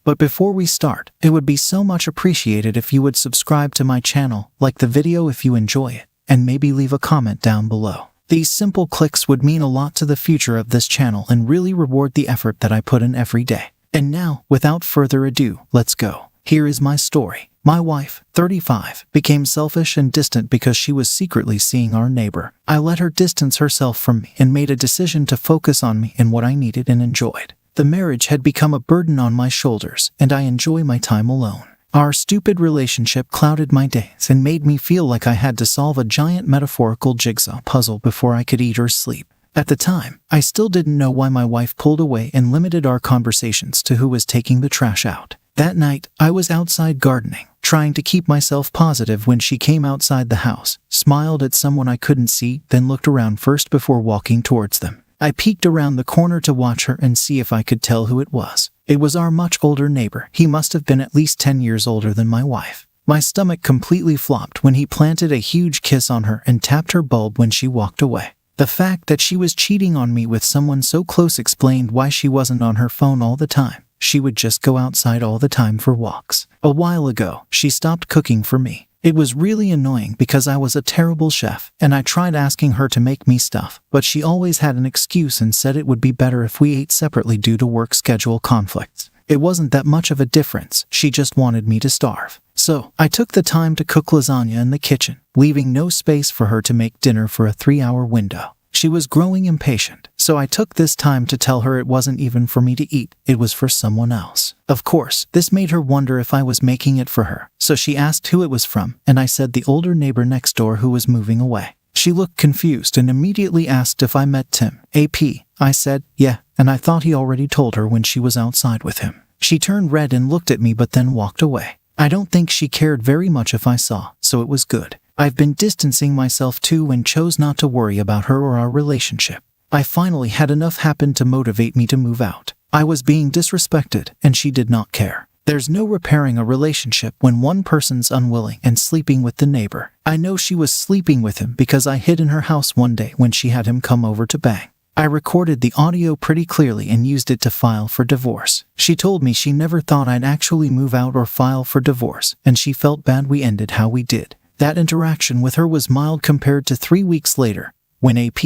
But before we start, it would be so much appreciated if you would subscribe to my channel, like the video if you enjoy it, and maybe leave a comment down below. These simple clicks would mean a lot to the future of this channel and really reward the effort that I put in every day. And now, without further ado, let's go. Here is my story. My wife, 35, became selfish and distant because she was secretly seeing our neighbor. I let her distance herself from me and made a decision to focus on me and what I needed and enjoyed. The marriage had become a burden on my shoulders, and I enjoy my time alone. Our stupid relationship clouded my days and made me feel like I had to solve a giant metaphorical jigsaw puzzle before I could eat or sleep. At the time, I still didn't know why my wife pulled away and limited our conversations to who was taking the trash out. That night, I was outside gardening, trying to keep myself positive when she came outside the house, smiled at someone I couldn't see, then looked around first before walking towards them. I peeked around the corner to watch her and see if I could tell who it was. It was our much older neighbor. He must have been at least 10 years older than my wife. My stomach completely flopped when he planted a huge kiss on her and tapped her bulb when she walked away. The fact that she was cheating on me with someone so close explained why she wasn't on her phone all the time. She would just go outside all the time for walks. A while ago, she stopped cooking for me. It was really annoying because I was a terrible chef, and I tried asking her to make me stuff, but she always had an excuse and said it would be better if we ate separately due to work schedule conflicts. It wasn't that much of a difference, she just wanted me to starve. So, I took the time to cook lasagna in the kitchen, leaving no space for her to make dinner for a 3-hour window. She was growing impatient, so I took this time to tell her it wasn't even for me to eat, it was for someone else. Of course, this made her wonder if I was making it for her, so she asked who it was from, and I said the older neighbor next door who was moving away. She looked confused and immediately asked if I met Tim. AP, I said, yeah, and I thought he already told her when she was outside with him. She turned red and looked at me but then walked away. I don't think she cared very much if I saw, so it was good. I've been distancing myself too and chose not to worry about her or our relationship. I finally had enough happen to motivate me to move out. I was being disrespected, and she did not care. There's no repairing a relationship when one person's unwilling and sleeping with the neighbor. I know she was sleeping with him because I hid in her house one day when she had him come over to bang. I recorded the audio pretty clearly and used it to file for divorce. She told me she never thought I'd actually move out or file for divorce, and she felt bad we ended how we did. That interaction with her was mild compared to 3 weeks later, when AP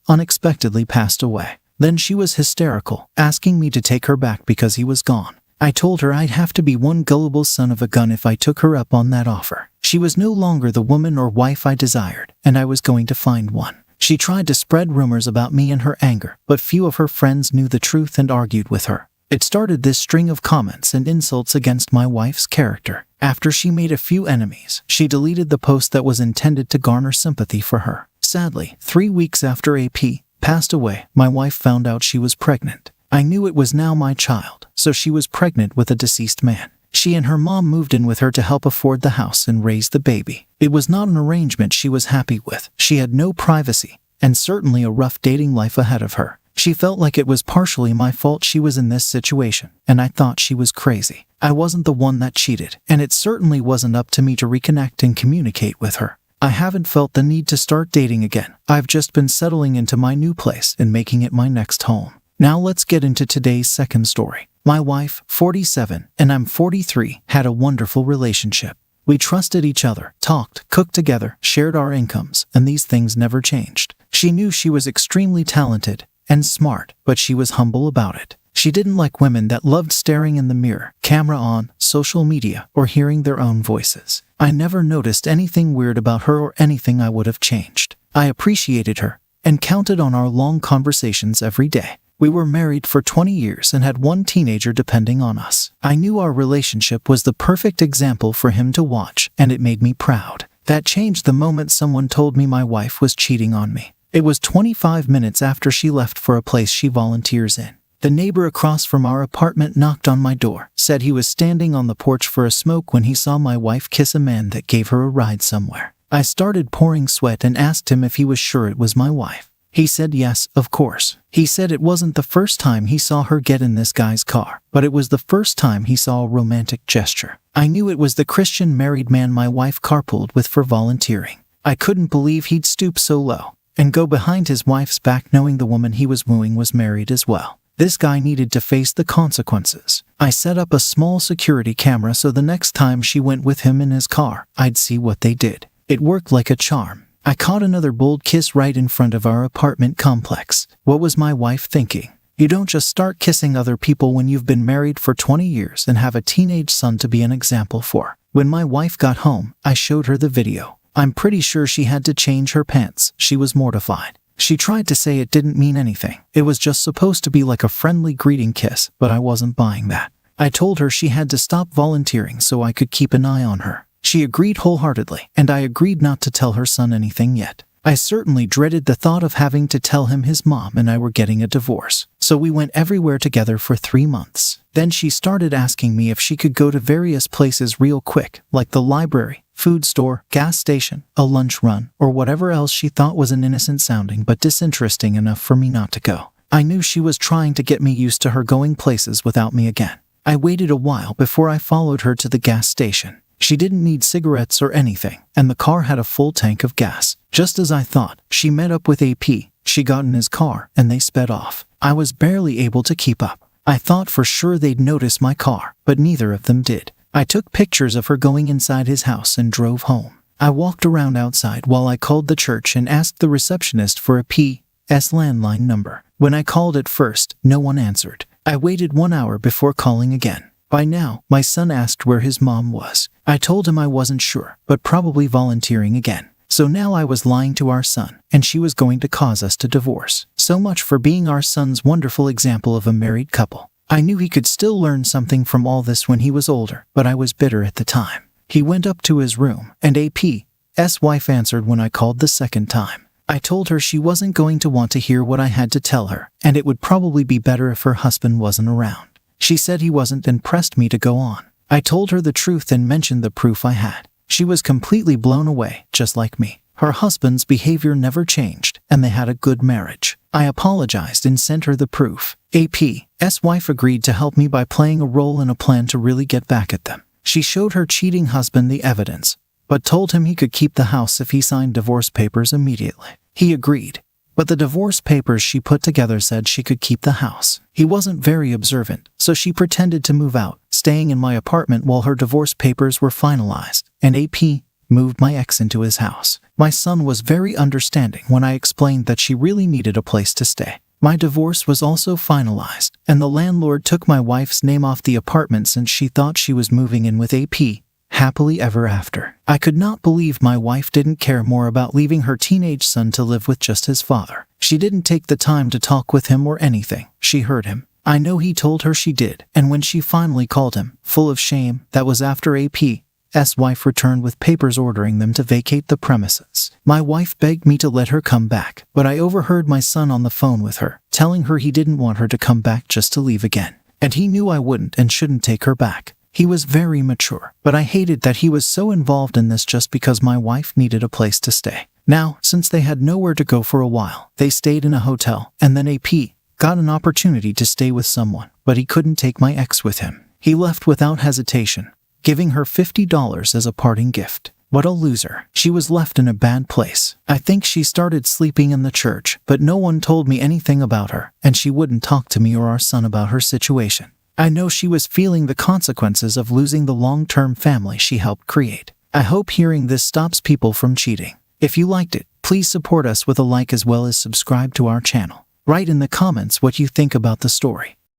unexpectedly passed away. Then she was hysterical, asking me to take her back because he was gone. I told her I'd have to be one gullible son of a gun if I took her up on that offer. She was no longer the woman or wife I desired, and I was going to find one. She tried to spread rumors about me in her anger, but few of her friends knew the truth and argued with her. It started this string of comments and insults against my wife's character. After she made a few enemies, she deleted the post that was intended to garner sympathy for her. Sadly, 3 weeks after AP passed away, my wife found out she was pregnant. I knew it was now my child, so she was pregnant with a deceased man. She and her mom moved in with her to help afford the house and raise the baby. It was not an arrangement she was happy with. She had no privacy, and certainly a rough dating life ahead of her. She felt like it was partially my fault she was in this situation, and I thought she was crazy. I wasn't the one that cheated, and it certainly wasn't up to me to reconnect and communicate with her. I haven't felt the need to start dating again. I've just been settling into my new place and making it my next home. Now let's get into today's second story. My wife, 47, and I'm 43, had a wonderful relationship. We trusted each other, talked, cooked together, shared our incomes, and these things never changed. She knew she was extremely talented and smart, but she was humble about it. She didn't like women that loved staring in the mirror, camera on, social media, or hearing their own voices. I never noticed anything weird about her or anything I would have changed. I appreciated her and counted on our long conversations every day. We were married for 20 years and had one teenager depending on us. I knew our relationship was the perfect example for him to watch, and it made me proud. That changed the moment someone told me my wife was cheating on me. It was 25 minutes after she left for a place she volunteers in. The neighbor across from our apartment knocked on my door, said he was standing on the porch for a smoke when he saw my wife kiss a man that gave her a ride somewhere. I started pouring sweat and asked him if he was sure it was my wife. He said yes, of course. He said it wasn't the first time he saw her get in this guy's car, but it was the first time he saw a romantic gesture. I knew it was the Christian married man my wife carpooled with for volunteering. I couldn't believe he'd stoop so low and go behind his wife's back knowing the woman he was wooing was married as well. This guy needed to face the consequences. I set up a small security camera so the next time she went with him in his car, I'd see what they did. It worked like a charm. I caught another bold kiss right in front of our apartment complex. What was my wife thinking? You don't just start kissing other people when you've been married for 20 years and have a teenage son to be an example for. When my wife got home, I showed her the video. I'm pretty sure she had to change her pants. She was mortified. She tried to say it didn't mean anything. It was just supposed to be like a friendly greeting kiss, but I wasn't buying that. I told her she had to stop volunteering so I could keep an eye on her. She agreed wholeheartedly, and I agreed not to tell her son anything yet. I certainly dreaded the thought of having to tell him his mom and I were getting a divorce. So we went everywhere together for 3 months. Then she started asking me if she could go to various places real quick, like the library, food store, gas station, a lunch run, or whatever else she thought was an innocent sounding but disinteresting enough for me not to go. I knew she was trying to get me used to her going places without me again. I waited a while before I followed her to the gas station. She didn't need cigarettes or anything, and the car had a full tank of gas. Just as I thought, she met up with AP. She got in his car, and they sped off. I was barely able to keep up. I thought for sure they'd notice my car, but neither of them did. I took pictures of her going inside his house and drove home. I walked around outside while I called the church and asked the receptionist for a PS landline number. When I called at first, no one answered. I waited 1 hour before calling again. By now, my son asked where his mom was. I told him I wasn't sure, but probably volunteering again. So now I was lying to our son, and she was going to cause us to divorce. So much for being our son's wonderful example of a married couple. I knew he could still learn something from all this when he was older, but I was bitter at the time. He went up to his room, and AP's wife answered when I called the second time. I told her she wasn't going to want to hear what I had to tell her, and it would probably be better if her husband wasn't around. She said he wasn't and pressed me to go on. I told her the truth and mentioned the proof I had. She was completely blown away, just like me. Her husband's behavior never changed, and they had a good marriage. I apologized and sent her the proof. AP's wife agreed to help me by playing a role in a plan to really get back at them. She showed her cheating husband the evidence, but told him he could keep the house if he signed divorce papers immediately. He agreed. But the divorce papers she put together said she could keep the house. He wasn't very observant, so she pretended to move out, staying in my apartment while her divorce papers were finalized, and AP moved my ex into his house. My son was very understanding when I explained that she really needed a place to stay. My divorce was also finalized, and the landlord took my wife's name off the apartment since she thought she was moving in with AP. Happily ever after. I could not believe my wife didn't care more about leaving her teenage son to live with just his father. She didn't take the time to talk with him or anything. She heard him. I know he told her she did, and when she finally called him, full of shame, that was after AP's wife returned with papers ordering them to vacate the premises. My wife begged me to let her come back, but I overheard my son on the phone with her, telling her he didn't want her to come back just to leave again. And he knew I wouldn't and shouldn't take her back. He was very mature, but I hated that he was so involved in this just because my wife needed a place to stay. Now, since they had nowhere to go for a while, they stayed in a hotel, and then AP got an opportunity to stay with someone, but he couldn't take my ex with him. He left without hesitation, giving her $50 as a parting gift. What a loser. She was left in a bad place. I think she started sleeping in the church, but no one told me anything about her, and she wouldn't talk to me or our son about her situation. I know she was feeling the consequences of losing the long-term family she helped create. I hope hearing this stops people from cheating. If you liked it, please support us with a like as well as subscribe to our channel. Write in the comments what you think about the story.